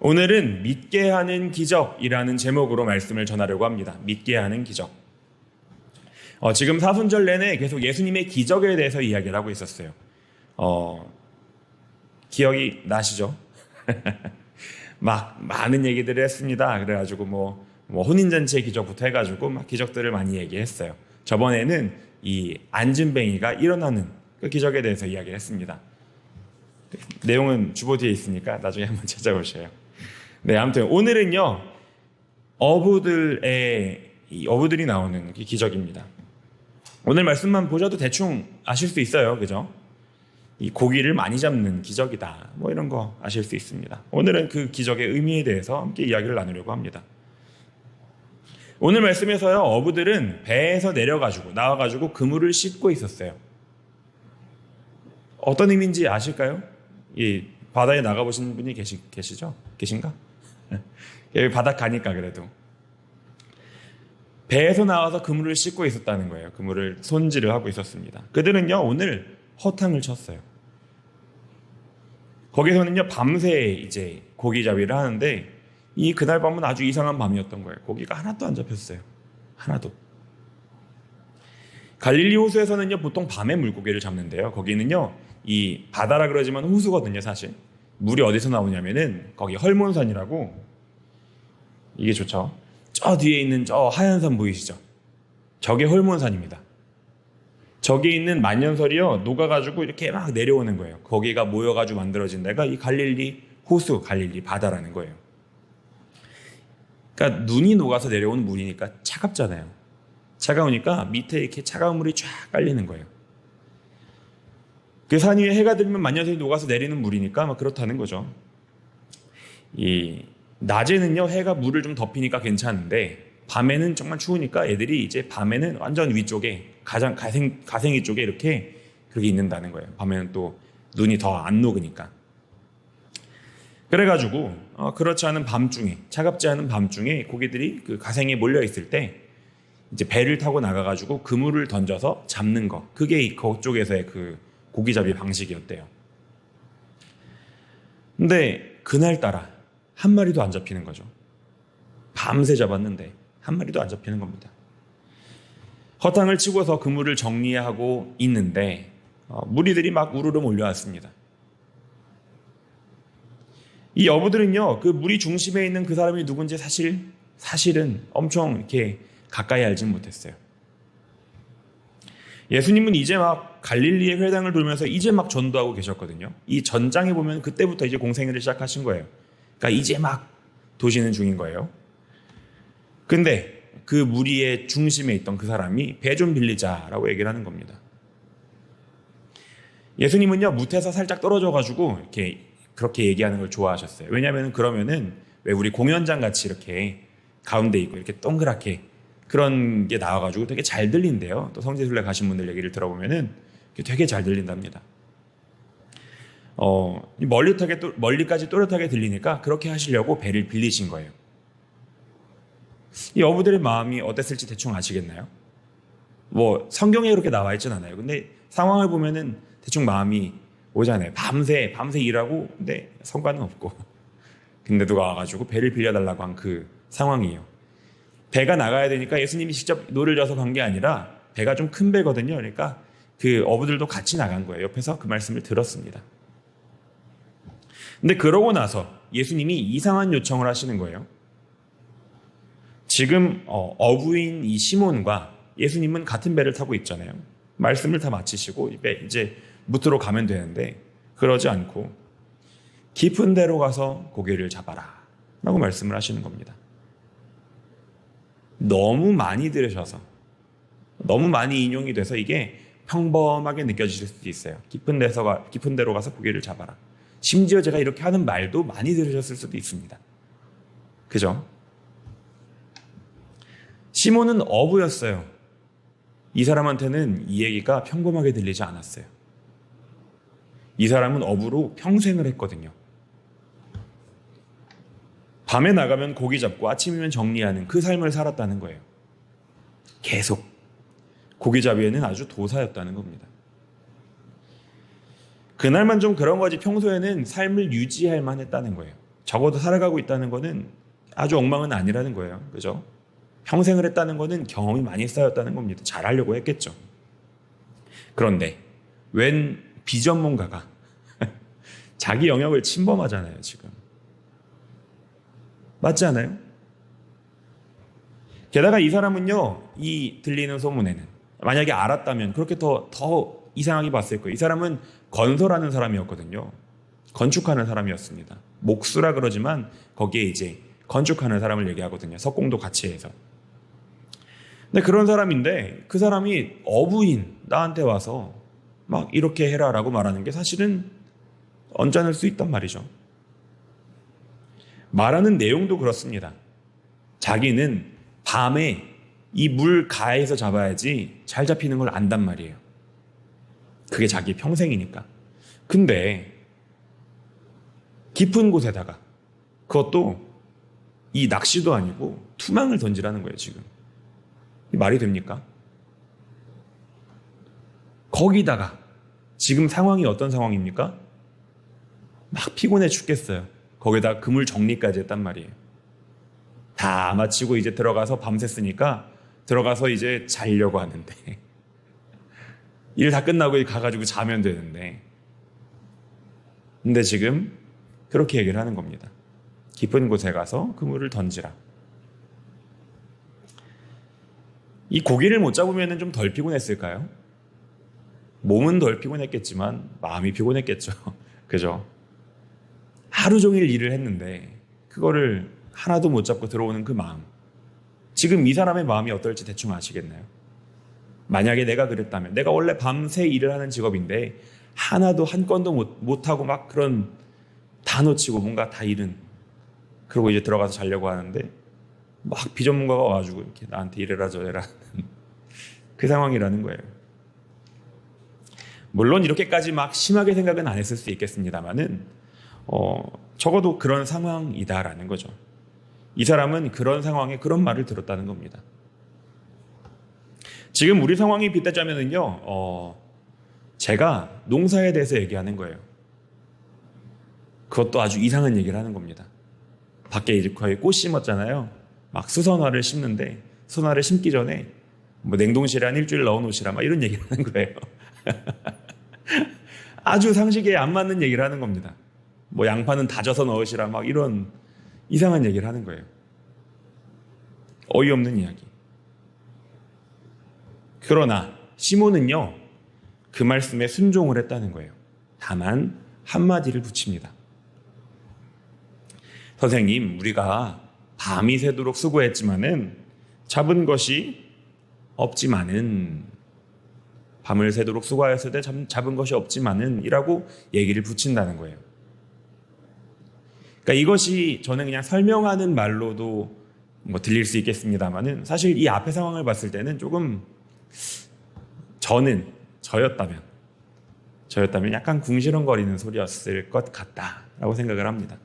오늘은 믿게 하는 기적이라는 제목으로 말씀을 전하려고 합니다. 믿게 하는 기적. 지금 사순절 내내 계속 예수님의 기적에 대해서 이야기를 하고 있었어요. 기억이 나시죠? 막 많은 얘기들을 했습니다. 그래가지고 뭐 혼인잔치의 기적부터 해가지고 막 기적들을 많이 얘기했어요. 저번에는 이 안진뱅이가 일어나는 그 기적에 대해서 이야기를 했습니다. 내용은 주보 뒤에 있으니까 나중에 한번 찾아보셔요. 네, 아무튼 오늘은요 어부들이 나오는 기적입니다. 오늘 말씀만 보셔도 대충 아실 수 있어요, 그죠? 이 고기를 많이 잡는 기적이다, 뭐 이런 거 아실 수 있습니다. 오늘은 그 기적의 의미에 대해서 함께 이야기를 나누려고 합니다. 오늘 말씀에서요, 어부들은 배에서 나와가지고 그물을 씻고 있었어요. 어떤 의미인지 아실까요? 이 바다에 나가보신 분이 계시죠? 계신가? 여기 바다 가니까 그래도. 배에서 나와서 그물을 씻고 있었다는 거예요. 그물을 손질을 하고 있었습니다. 그들은요, 오늘 허탕을 쳤어요. 거기서는요, 밤새 이제 고기잡이를 하는데, 그날 밤은 아주 이상한 밤이었던 거예요. 고기가 하나도 안 잡혔어요. 하나도. 갈릴리 호수에서는요, 보통 밤에 물고기를 잡는데요. 거기는요, 이 바다라 그러지만 호수거든요, 사실. 물이 어디서 나오냐면은, 거기 헐몬산이라고, 이게 좋죠. 저 뒤에 있는 저 하얀 산 보이시죠? 저게 헐몬산입니다. 저기에 있는 만년설이요, 녹아가지고 이렇게 막 내려오는 거예요. 거기가 모여가지고 만들어진 데가 이 갈릴리 호수, 갈릴리 바다라는 거예요. 그러니까 눈이 녹아서 내려오는 물이니까 차갑잖아요. 차가우니까 밑에 이렇게 차가운 물이 쫙 깔리는 거예요. 그 산 위에 해가 들면 만년설이 녹아서 내리는 물이니까 막 그렇다는 거죠. 낮에는요, 해가 물을 좀 덮이니까 괜찮은데, 밤에는 정말 추우니까 애들이 이제 밤에는 완전 위쪽에, 가생이 쪽에 이렇게 그렇게 있는다는 거예요. 밤에는 또 눈이 더 안 녹으니까. 그래가지고, 그렇지 않은 밤중에, 차갑지 않은 밤중에 고기들이 그 가생에 몰려있을 때, 이제 배를 타고 나가가지고 그물을 던져서 잡는 거. 그게 그쪽에서의 그 고기잡이 방식이었대요. 근데 그날따라 한 마리도 안 잡히는 거죠. 밤새 잡았는데 한 마리도 안 잡히는 겁니다. 허탕을 치고서 그물을 정리하고 있는데 무리들이 막 우르르 몰려왔습니다. 이 어부들은요, 그 무리 중심에 있는 그 사람이 누군지 사실은 엄청 이렇게 가까이 알진 못했어요. 예수님은 이제 막 갈릴리의 회당을 돌면서 이제 막 전도하고 계셨거든요. 이 전장에 보면 그때부터 이제 공생애를 시작하신 거예요. 그러니까 이제 막 도시는 중인 거예요. 근데 그 무리의 중심에 있던 그 사람이 배 좀 빌리자라고 얘기를 하는 겁니다. 예수님은요, 무태에서 살짝 떨어져가지고 그렇게 얘기하는 걸 좋아하셨어요. 왜냐하면 그러면은 왜 우리 공연장 같이 이렇게 가운데 있고 이렇게 동그랗게 그런 게 나와가지고 되게 잘 들린대요. 또 성지순례 가신 분들 얘기를 들어보면은 되게 잘 들린답니다. 멀리까지 또렷하게 들리니까 그렇게 하시려고 배를 빌리신 거예요. 이 어부들의 마음이 어땠을지 대충 아시겠나요? 성경에 그렇게 나와 있진 않아요. 근데 상황을 보면은 대충 마음이 오잖아요. 밤새 일하고, 근데 성과는 없고. 근데 누가 와가지고 배를 빌려달라고 한 그 상황이에요. 배가 나가야 되니까 예수님이 직접 노를 져서 간 게 아니라 배가 좀 큰 배거든요. 그러니까 그 어부들도 같이 나간 거예요. 옆에서 그 말씀을 들었습니다. 근데 그러고 나서 예수님이 이상한 요청을 하시는 거예요. 지금 어부인 이 시몬과 예수님은 같은 배를 타고 있잖아요. 말씀을 다 마치시고 이제 무트로 가면 되는데 그러지 않고 깊은 데로 가서 고기를 잡아라 라고 말씀을 하시는 겁니다. 너무 많이 들으셔서 너무 많이 인용이 돼서 이게 평범하게 느껴지실 수도 있어요. 깊은 데로 가서 고기를 잡아라. 심지어 제가 이렇게 하는 말도 많이 들으셨을 수도 있습니다. 그죠? 시몬은 어부였어요. 이 사람한테는 이 얘기가 평범하게 들리지 않았어요. 이 사람은 어부로 평생을 했거든요. 밤에 나가면 고기 잡고 아침이면 정리하는 그 삶을 살았다는 거예요. 계속. 고기잡이에는 아주 도사였다는 겁니다. 그날만 좀 그런 거지 평소에는 삶을 유지할 만했다는 거예요. 적어도 살아가고 있다는 거는 아주 엉망은 아니라는 거예요. 그죠? 평생을 했다는 거는 경험이 많이 쌓였다는 겁니다. 잘하려고 했겠죠. 그런데 웬 비전문가가 자기 영역을 침범하잖아요, 지금. 맞지 않아요? 게다가 이 사람은요, 이 들리는 소문에는 만약에 알았다면 그렇게 더 이상하게 봤을 거예요. 이 사람은 건설하는 사람이었거든요. 건축하는 사람이었습니다. 목수라 그러지만 거기에 이제 건축하는 사람을 얘기하거든요. 석공도 같이 해서. 근데 그런 사람인데 그 사람이 어부인 나한테 와서 막 이렇게 해라라고 말하는 게 사실은 언짢을 수 있단 말이죠. 말하는 내용도 그렇습니다. 자기는 밤에 이 물 가에서 잡아야지 잘 잡히는 걸 안단 말이에요. 그게 자기 평생이니까. 근데 깊은 곳에다가 그것도 이 낚시도 아니고 투망을 던지라는 거예요, 지금. 이 말이 됩니까? 거기다가 지금 상황이 어떤 상황입니까? 막 피곤해 죽겠어요. 거기다 그물 정리까지 했단 말이에요. 다 마치고 이제 들어가서 밤샜으니까 들어가서 이제 자려고 하는데 일 다 끝나고 가가지고 자면 되는데 근데 지금 그렇게 얘기를 하는 겁니다. 깊은 곳에 가서 그물을 던지라. 이 고기를 못 잡으면 좀 덜 피곤했을까요? 몸은 덜 피곤했겠지만 마음이 피곤했겠죠. 그죠? 하루 종일 일을 했는데 그거를 하나도 못 잡고 들어오는 그 마음. 지금 이 사람의 마음이 어떨지 대충 아시겠나요? 만약에 내가 그랬다면, 내가 원래 밤새 일을 하는 직업인데 하나도 한 건도 못하고 막 그런 다 놓치고 뭔가 다 잃은, 그러고 이제 들어가서 자려고 하는데 막 비전문가가 와가지고 이렇게 나한테 이래라 저래라 그 상황이라는 거예요. 물론 이렇게까지 막 심하게 생각은 안 했을 수 있겠습니다만은 적어도 그런 상황이다라는 거죠. 이 사람은 그런 상황에 그런 말을 들었다는 겁니다. 지금 우리 상황이 빗대자면은요, 제가 농사에 대해서 얘기하는 거예요. 그것도 아주 이상한 얘기를 하는 겁니다. 밖에 이제 거의 꽃 심었잖아요. 막 수선화를 심는데 수선화를 심기 전에 뭐 냉동실에 한 일주일 넣어놓으시라 막 이런 얘기를 하는 거예요. 아주 상식에 안 맞는 얘기를 하는 겁니다. 뭐 양파는 다져서 넣으시라 막 이런 이상한 얘기를 하는 거예요. 어이없는 이야기. 그러나 시몬은요, 그 말씀에 순종을 했다는 거예요. 다만 한마디를 붙입니다. 선생님, 우리가 밤이 새도록 수고했지만은 잡은 것이 없지만은, 밤을 새도록 수고하였을 때 잡은 것이 없지만은 이라고 얘기를 붙인다는 거예요. 그러니까 이것이 저는 그냥 설명하는 말로도 뭐 들릴 수 있겠습니다만은 사실 이 앞의 상황을 봤을 때는 조금 저였다면 약간 궁시렁거리는 소리였을 것 같다라고 생각을 합니다.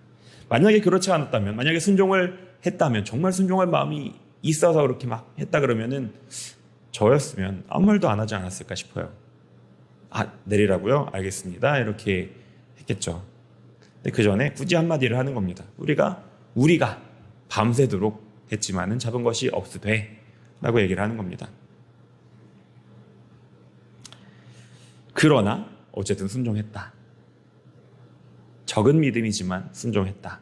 만약에 그렇지 않았다면, 만약에 순종을 했다면, 정말 순종할 마음이 있어서 그렇게 막 했다 그러면은 저였으면 아무 말도 안 하지 않았을까 싶어요. 아, 내리라고요? 알겠습니다. 이렇게 했겠죠. 근데 그 전에 굳이 한마디를 하는 겁니다. 우리가 밤새도록 했지만은 잡은 것이 없으되 라고 얘기를 하는 겁니다. 그러나 어쨌든 순종했다. 적은 믿음이지만 순종했다.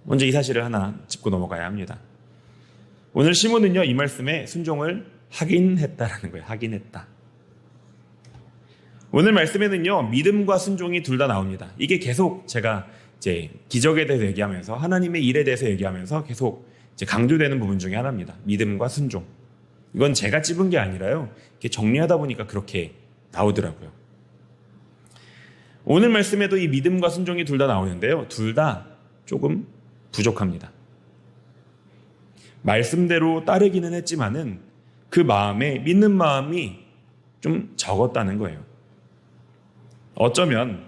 먼저 이 사실을 하나 짚고 넘어가야 합니다. 오늘 시몬은요, 이 말씀에 순종을 하긴 했다라는 거예요. 하긴 했다. 오늘 말씀에는요, 믿음과 순종이 둘 다 나옵니다. 이게 계속 제가 이제 기적에 대해서 얘기하면서, 하나님의 일에 대해서 얘기하면서 계속 이제 강조되는 부분 중에 하나입니다. 믿음과 순종. 이건 제가 찝은 게 아니라요, 이렇게 정리하다 보니까 그렇게 나오더라고요. 오늘 말씀에도 이 믿음과 순종이 둘 다 나오는데요, 둘 다 조금 부족합니다. 말씀대로 따르기는 했지만은 그 마음에, 믿는 마음이 좀 적었다는 거예요. 어쩌면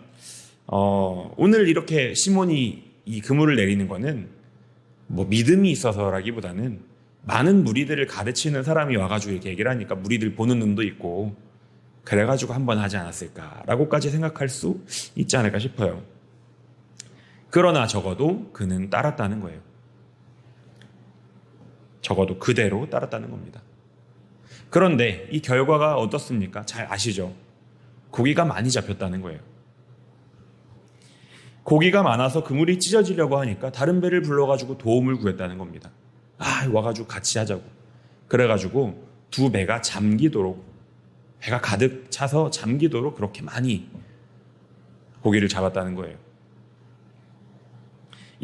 오늘 이렇게 시몬이 이 그물을 내리는 거는 뭐 믿음이 있어서라기보다는 많은 무리들을 가르치는 사람이 와가지고 이렇게 얘기를 하니까 무리들 보는 눈도 있고 그래가지고 한번 하지 않았을까라고까지 생각할 수 있지 않을까 싶어요. 그러나 적어도 그는 따랐다는 거예요. 적어도 그대로 따랐다는 겁니다. 그런데 이 결과가 어떻습니까? 잘 아시죠? 고기가 많이 잡혔다는 거예요. 고기가 많아서 그물이 찢어지려고 하니까 다른 배를 불러가지고 도움을 구했다는 겁니다. 와가지고 같이 하자고. 그래가지고 두 배가 잠기도록, 배가 가득 차서 잠기도록 그렇게 많이 고기를 잡았다는 거예요.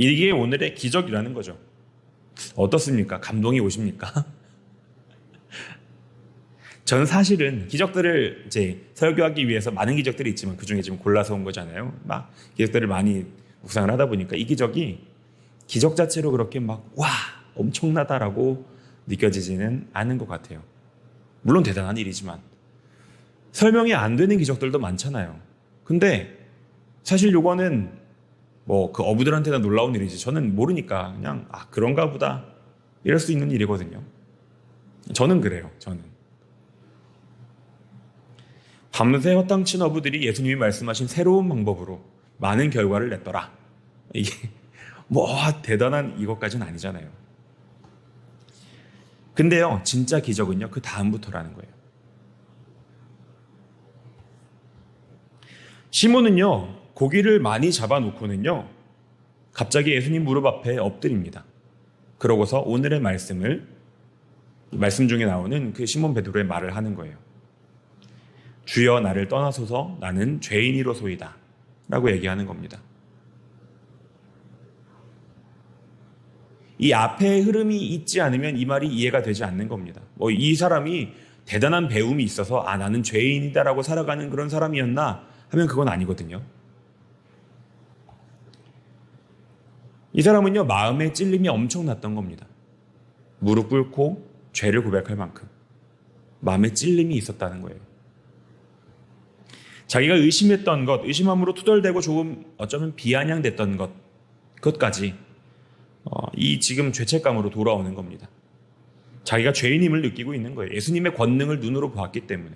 이게 오늘의 기적이라는 거죠. 어떻습니까? 감동이 오십니까? 저는 사실은 기적들을 이제 설교하기 위해서 많은 기적들이 있지만 그 중에 지금 골라서 온 거잖아요. 막 기적들을 많이 묵상을 하다 보니까 이 기적이 기적 자체로 그렇게 엄청나다라고 느껴지지는 않은 것 같아요. 물론 대단한 일이지만 설명이 안 되는 기적들도 많잖아요. 근데 사실 요거는 그 어부들한테나 놀라운 일이지 저는 모르니까 그냥 그런가 보다 이럴 수 있는 일이거든요. 저는 그래요. 저는 밤새 허탕친 어부들이 예수님이 말씀하신 새로운 방법으로 많은 결과를 냈더라. 이게 대단한 이것까지는 아니잖아요. 근데요, 진짜 기적은요, 그 다음부터라는 거예요. 시몬은요, 고기를 많이 잡아놓고는요, 갑자기 예수님 무릎 앞에 엎드립니다. 그러고서 오늘의 말씀 중에 나오는 그 시몬 베드로의 말을 하는 거예요. 주여 나를 떠나소서 나는 죄인이로소이다 라고 얘기하는 겁니다. 이 앞에 흐름이 있지 않으면 이 말이 이해가 되지 않는 겁니다. 이 사람이 대단한 배움이 있어서 나는 죄인이다라고 살아가는 그런 사람이었나 하면 그건 아니거든요. 이 사람은요, 마음에 찔림이 엄청 났던 겁니다. 무릎 꿇고 죄를 고백할 만큼 마음에 찔림이 있었다는 거예요. 자기가 의심했던 것, 의심함으로 투덜대고 조금 어쩌면 비아냥됐던 그것까지 이 지금 죄책감으로 돌아오는 겁니다. 자기가 죄인임을 느끼고 있는 거예요. 예수님의 권능을 눈으로 보았기 때문에.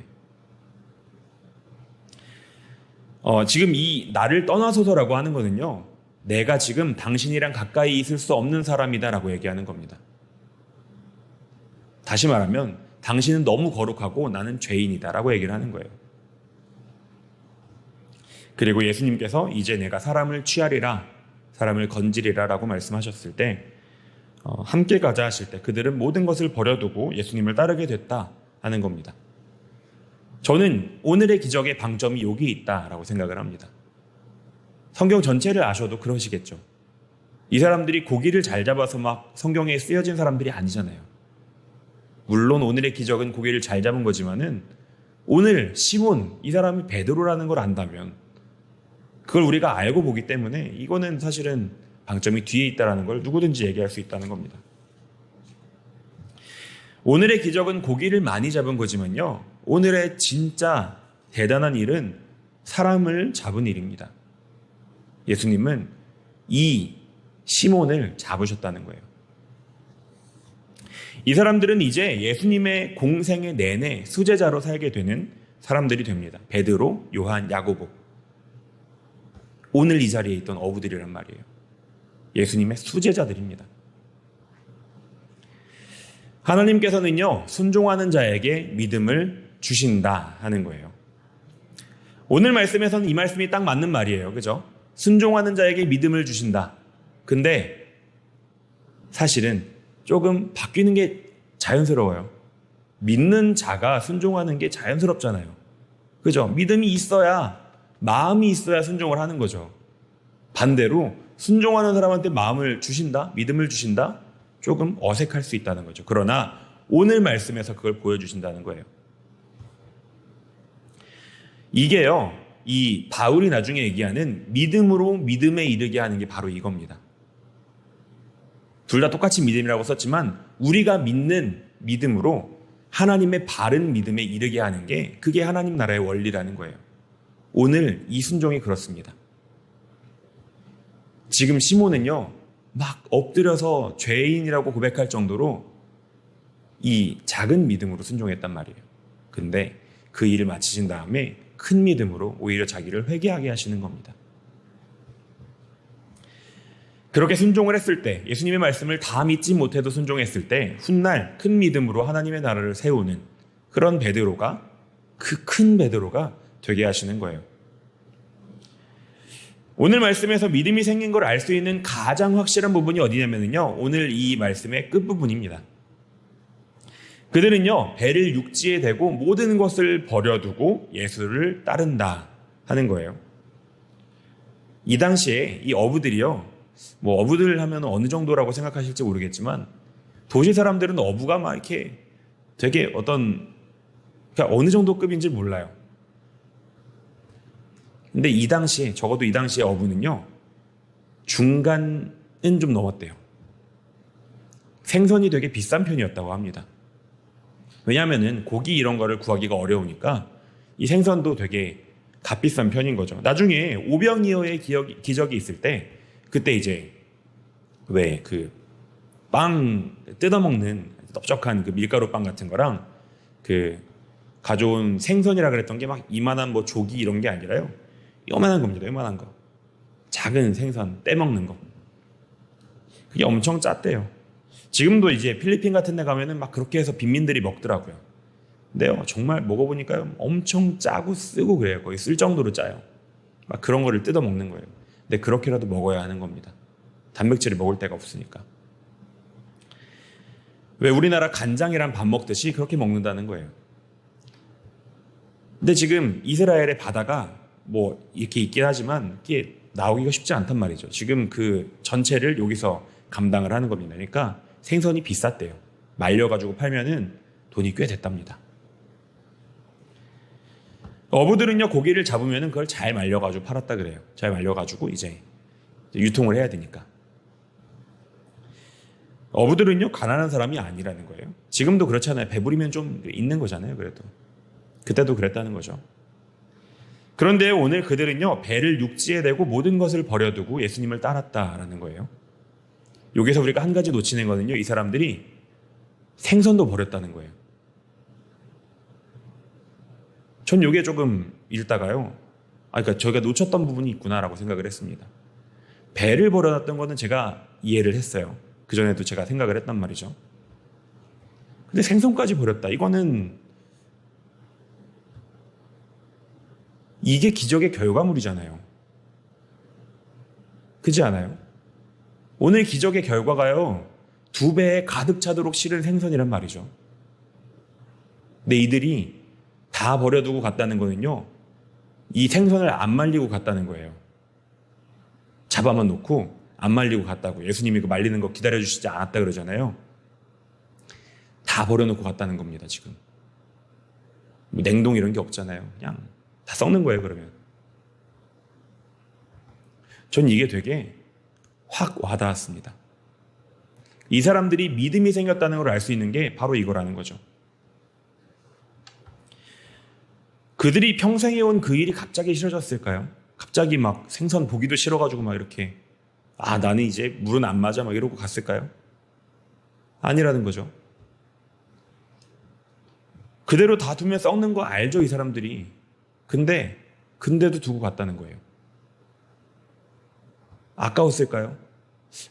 지금 이 나를 떠나소서라고 하는 거는요, 내가 지금 당신이랑 가까이 있을 수 없는 사람이다라고 얘기하는 겁니다. 다시 말하면 당신은 너무 거룩하고 나는 죄인이다라고 얘기를 하는 거예요. 그리고 예수님께서 이제 내가 사람을 취하리라, 사람을 건지리라 라고 말씀하셨을 때 함께 가자 하실 때 그들은 모든 것을 버려두고 예수님을 따르게 됐다 하는 겁니다. 저는 오늘의 기적의 방점이 여기 있다라고 생각을 합니다. 성경 전체를 아셔도 그러시겠죠. 이 사람들이 고기를 잘 잡아서 막 성경에 쓰여진 사람들이 아니잖아요. 물론 오늘의 기적은 고기를 잘 잡은 거지만은 오늘 시몬, 이 사람이 베드로라는 걸 안다면 그걸 우리가 알고 보기 때문에 이거는 사실은 방점이 뒤에 있다는 걸 누구든지 얘기할 수 있다는 겁니다. 오늘의 기적은 고기를 많이 잡은 거지만요, 오늘의 진짜 대단한 일은 사람을 잡은 일입니다. 예수님은 이 시몬을 잡으셨다는 거예요. 이 사람들은 이제 예수님의 공생의 내내 수제자로 살게 되는 사람들이 됩니다. 베드로, 요한, 야고보. 오늘 이 자리에 있던 어부들이란 말이에요. 예수님의 수제자들입니다. 하나님께서는요, 순종하는 자에게 믿음을 주신다 하는 거예요. 오늘 말씀에서는 이 말씀이 딱 맞는 말이에요. 그죠? 순종하는 자에게 믿음을 주신다. 근데 사실은 조금 바뀌는 게 자연스러워요. 믿는 자가 순종하는 게 자연스럽잖아요. 그죠? 믿음이 있어야, 마음이 있어야 순종을 하는 거죠. 반대로 순종하는 사람한테 마음을 주신다, 믿음을 주신다, 조금 어색할 수 있다는 거죠. 그러나 오늘 말씀에서 그걸 보여주신다는 거예요. 이게요, 이 바울이 나중에 얘기하는 믿음으로 믿음에 이르게 하는 게 바로 이겁니다. 둘 다 똑같이 믿음이라고 썼지만 우리가 믿는 믿음으로 하나님의 바른 믿음에 이르게 하는 게 그게 하나님 나라의 원리라는 거예요. 오늘 이 순종이 그렇습니다. 지금 시몬은요, 막 엎드려서 죄인이라고 고백할 정도로 이 작은 믿음으로 순종했단 말이에요. 근데 그 일을 마치신 다음에 큰 믿음으로 오히려 자기를 회개하게 하시는 겁니다. 그렇게 순종을 했을 때, 예수님의 말씀을 다 믿지 못해도 순종했을 때 훗날 큰 믿음으로 하나님의 나라를 세우는 그런 베드로가, 그 큰 베드로가 되게 하시는 거예요. 오늘 말씀에서 믿음이 생긴 걸 알 수 있는 가장 확실한 부분이 어디냐면요, 오늘 이 말씀의 끝부분입니다. 그들은요, 배를 육지에 대고 모든 것을 버려두고 예수를 따른다 하는 거예요. 이 당시에 이 어부들이요, 뭐 어부들 하면 어느 정도라고 생각하실지 모르겠지만 도시 사람들은 어부가 막 이렇게 되게 그러니까 어느 정도 급인지 몰라요. 근데 이 당시에, 적어도 이 당시에 어부는요, 중간은 좀 넘었대요. 생선이 되게 비싼 편이었다고 합니다. 왜냐하면은 고기 이런 거를 구하기가 어려우니까 이 생선도 되게 값비싼 편인 거죠. 나중에 오병이어의 기적이 있을 때, 그때 이제 왜 그 빵 뜯어먹는 넓적한 그 밀가루 빵 같은 거랑 그 가져온 생선이라 그랬던 게 막 이만한 뭐 조기 이런 게 아니라요, 요만한 겁니다. 요만한 거, 작은 생선 떼먹는 거, 그게 엄청 짰대요. 지금도 이제 필리핀 같은 데 가면은 막 그렇게 해서 빈민들이 먹더라고요. 근데요, 정말 먹어보니까요, 엄청 짜고 쓰고 그래요. 거의 쓸 정도로 짜요. 막 그런 거를 뜯어 먹는 거예요. 근데 그렇게라도 먹어야 하는 겁니다. 단백질을 먹을 데가 없으니까. 왜 우리나라 간장이랑 밥 먹듯이 그렇게 먹는다는 거예요. 근데 지금 이스라엘의 바다가 뭐 이렇게 있긴 하지만 이게 나오기가 쉽지 않단 말이죠. 지금 그 전체를 여기서 감당을 하는 겁니다. 그러니까 생선이 비쌌대요. 말려가지고 팔면은 돈이 꽤 됐답니다. 어부들은요, 고기를 잡으면은 그걸 잘 말려가지고 팔았다 그래요. 잘 말려가지고 이제 유통을 해야 되니까. 어부들은요, 가난한 사람이 아니라는 거예요. 지금도 그렇잖아요. 배부리면 좀 있는 거잖아요. 그래도 그때도 그랬다는 거죠. 그런데 오늘 그들은요, 배를 육지에 대고 모든 것을 버려두고 예수님을 따랐다라는 거예요. 여기서 우리가 한 가지 놓치는 거는요, 이 사람들이 생선도 버렸다는 거예요. 전 이게 조금 읽다가요, 그러니까 저희가 놓쳤던 부분이 있구나라고 생각을 했습니다. 배를 버려놨던 거는 제가 이해를 했어요. 그전에도 제가 생각을 했단 말이죠. 근데 생선까지 버렸다, 이거는 이게 기적의 결과물이잖아요. 그렇지 않아요? 오늘 기적의 결과가요, 2배에 가득 차도록 실은 생선이란 말이죠. 근데 이들이 다 버려두고 갔다는 거는요, 이 생선을 안 말리고 갔다는 거예요. 잡아만 놓고 안 말리고 갔다고. 예수님이 그 말리는 거 기다려주시지 않았다 그러잖아요. 다 버려놓고 갔다는 겁니다. 지금 뭐 냉동 이런 게 없잖아요. 그냥 다 썩는 거예요. 그러면 전 이게 되게 확 와닿았습니다. 이 사람들이 믿음이 생겼다는 걸 알 수 있는 게 바로 이거라는 거죠. 그들이 평생 해온 그 일이 갑자기 싫어졌을까요? 갑자기 막 생선 보기도 싫어가지고 막 이렇게, 나는 이제 물은 안 맞아 막 이러고 갔을까요? 아니라는 거죠. 그대로 다 두면 썩는 거 알죠, 이 사람들이. 근데도 두고 갔다는 거예요. 아까웠을까요?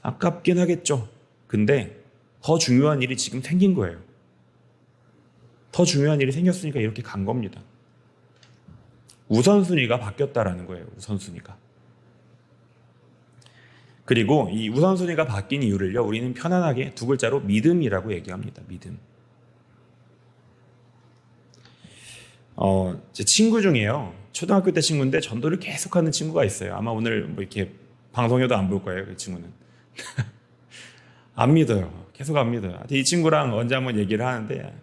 아깝긴 하겠죠. 근데 더 중요한 일이 지금 생긴 거예요. 더 중요한 일이 생겼으니까 이렇게 간 겁니다. 우선순위가 바뀌었다라는 거예요. 우선순위가. 그리고 이 우선순위가 바뀐 이유를요, 우리는 편안하게 2글자로 믿음이라고 얘기합니다. 믿음. 제 친구 중에요, 초등학교 때 친구인데 전도를 계속하는 친구가 있어요. 아마 오늘 뭐 이렇게 방송에도 안 볼 거예요. 그 친구는 안 믿어요. 계속 안 믿어요. 이 친구랑 언제 한번 얘기를 하는데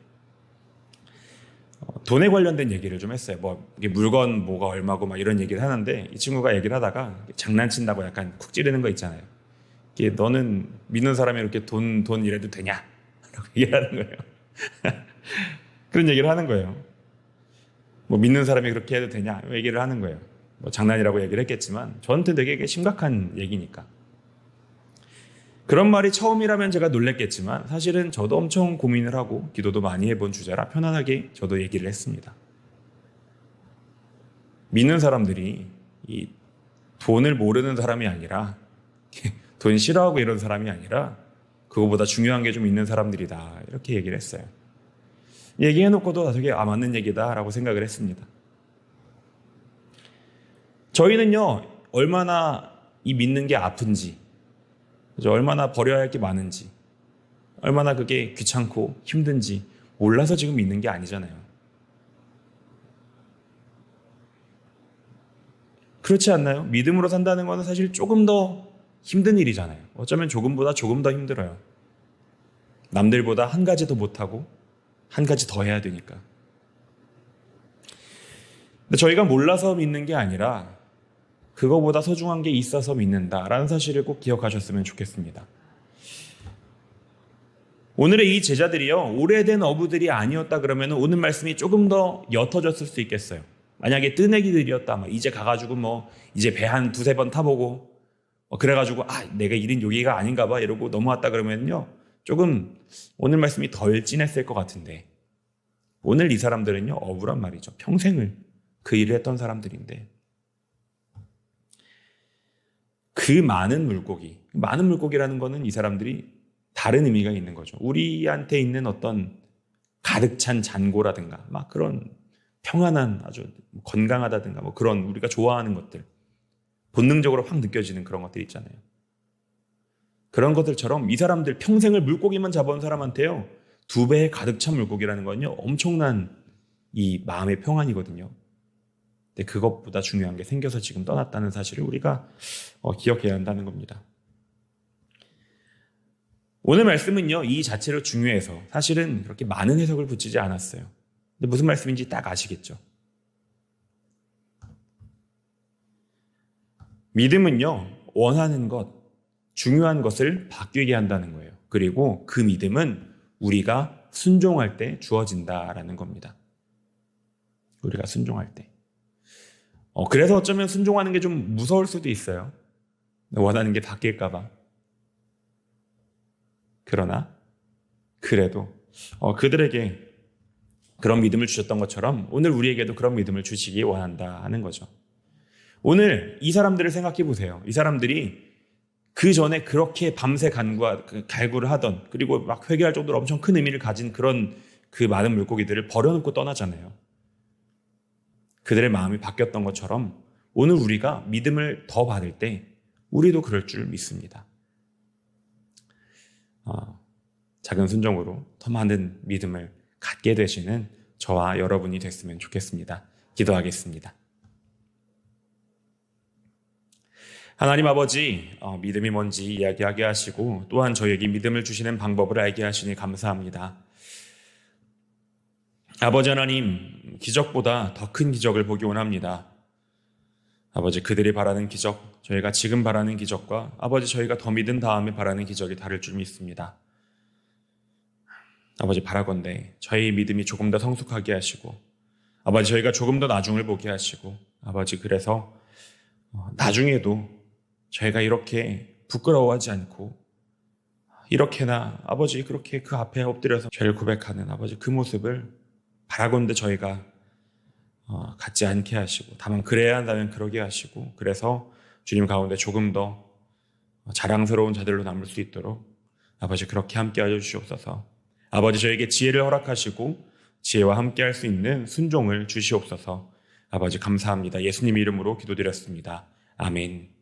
돈에 관련된 얘기를 좀 했어요. 뭐 이게 물건 뭐가 얼마고 막 이런 얘기를 하는데, 이 친구가 얘기를 하다가 장난친다고 약간 쿡 찌르는 거 있잖아요. 이게 너는 믿는 사람이 이렇게 돈 이래도 되냐? 라고 얘기를 하는 거예요. 그런 얘기를 하는 거예요. 뭐 믿는 사람이 그렇게 해도 되냐? 얘기를 하는 거예요. 뭐 장난이라고 얘기를 했겠지만 저한테 되게 심각한 얘기니까. 그런 말이 처음이라면 제가 놀랬겠지만 사실은 저도 엄청 고민을 하고 기도도 많이 해본 주제라 편안하게 저도 얘기를 했습니다. 믿는 사람들이 이 돈을 모르는 사람이 아니라 돈 싫어하고 이런 사람이 아니라 그거보다 중요한 게 좀 있는 사람들이다. 이렇게 얘기를 했어요. 얘기해놓고도 되게 맞는 얘기다라고 생각을 했습니다. 저희는요, 얼마나 이 믿는 게 아픈지, 얼마나 버려야 할 게 많은지, 얼마나 그게 귀찮고 힘든지 몰라서 지금 믿는 게 아니잖아요. 그렇지 않나요? 믿음으로 산다는 것은 사실 조금 더 힘든 일이잖아요. 어쩌면 조금보다 조금 더 힘들어요. 남들보다 한 가지 더 못하고 한 가지 더 해야 되니까. 근데 저희가 몰라서 믿는 게 아니라 그거보다 소중한 게 있어서 믿는다라는 사실을 꼭 기억하셨으면 좋겠습니다. 오늘의 이 제자들이요, 오래된 어부들이 아니었다 그러면 오늘 말씀이 조금 더 옅어졌을 수 있겠어요. 만약에 뜨내기들이었다, 이제 가가지고 이제 배 한 두세 번 타보고, 그래가지고, 내가 잃은 여기가 아닌가 봐, 이러고 넘어왔다 그러면요, 조금 오늘 말씀이 덜 진했을 것 같은데, 오늘 이 사람들은요, 어부란 말이죠. 평생을 그 일을 했던 사람들인데, 그 많은 물고기라는 거는 이 사람들이 다른 의미가 있는 거죠. 우리한테 있는 어떤 가득 찬 잔고라든가 그런 평안한 아주 건강하다든가 그런 우리가 좋아하는 것들, 본능적으로 확 느껴지는 그런 것들 있잖아요. 그런 것들처럼 이 사람들 평생을 물고기만 잡아온 사람한테요, 2배의 가득 찬 물고기라는 건요, 엄청난 이 마음의 평안이거든요. 근데 그것보다 중요한 게 생겨서 지금 떠났다는 사실을 우리가 기억해야 한다는 겁니다. 오늘 말씀은요, 이 자체로 중요해서 사실은 그렇게 많은 해석을 붙이지 않았어요. 근데 무슨 말씀인지 딱 아시겠죠? 믿음은요, 원하는 것, 중요한 것을 바뀌게 한다는 거예요. 그리고 그 믿음은 우리가 순종할 때 주어진다라는 겁니다. 우리가 순종할 때. 그래서 어쩌면 순종하는 게 좀 무서울 수도 있어요. 원하는 게 바뀔까 봐. 그러나 그래도 그들에게 그런 믿음을 주셨던 것처럼 오늘 우리에게도 그런 믿음을 주시기 원한다 하는 거죠. 오늘 이 사람들을 생각해 보세요. 이 사람들이 그 전에 그렇게 밤새 갈구를 하던, 그리고 회개할 정도로 엄청 큰 의미를 가진 그런 그 많은 물고기들을 버려놓고 떠나잖아요. 그들의 마음이 바뀌었던 것처럼 오늘 우리가 믿음을 더 받을 때 우리도 그럴 줄 믿습니다. 작은 순종으로 더 많은 믿음을 갖게 되시는 저와 여러분이 됐으면 좋겠습니다. 기도하겠습니다. 하나님 아버지, 믿음이 뭔지 이야기하게 하시고 또한 저에게 믿음을 주시는 방법을 알게 하시니 감사합니다. 아버지 하나님, 기적보다 더 큰 기적을 보기 원합니다. 아버지, 그들이 바라는 기적, 저희가 지금 바라는 기적과 아버지 저희가 더 믿은 다음에 바라는 기적이 다를 줄 믿습니다. 아버지, 바라건대 저희 믿음이 조금 더 성숙하게 하시고 아버지, 저희가 조금 더 나중을 보게 하시고 아버지, 그래서 나중에도 저희가 이렇게 부끄러워하지 않고 이렇게나 아버지 그렇게 그 앞에 엎드려서 죄를 고백하는 아버지 그 모습을 바라건대 저희가 갖지 않게 하시고, 다만 그래야 한다면 그러게 하시고, 그래서 주님 가운데 조금 더 자랑스러운 자들로 남을 수 있도록 아버지 그렇게 함께 하여 주시옵소서. 아버지, 저에게 지혜를 허락하시고 지혜와 함께 할 수 있는 순종을 주시옵소서. 아버지 감사합니다. 예수님 이름으로 기도드렸습니다. 아멘.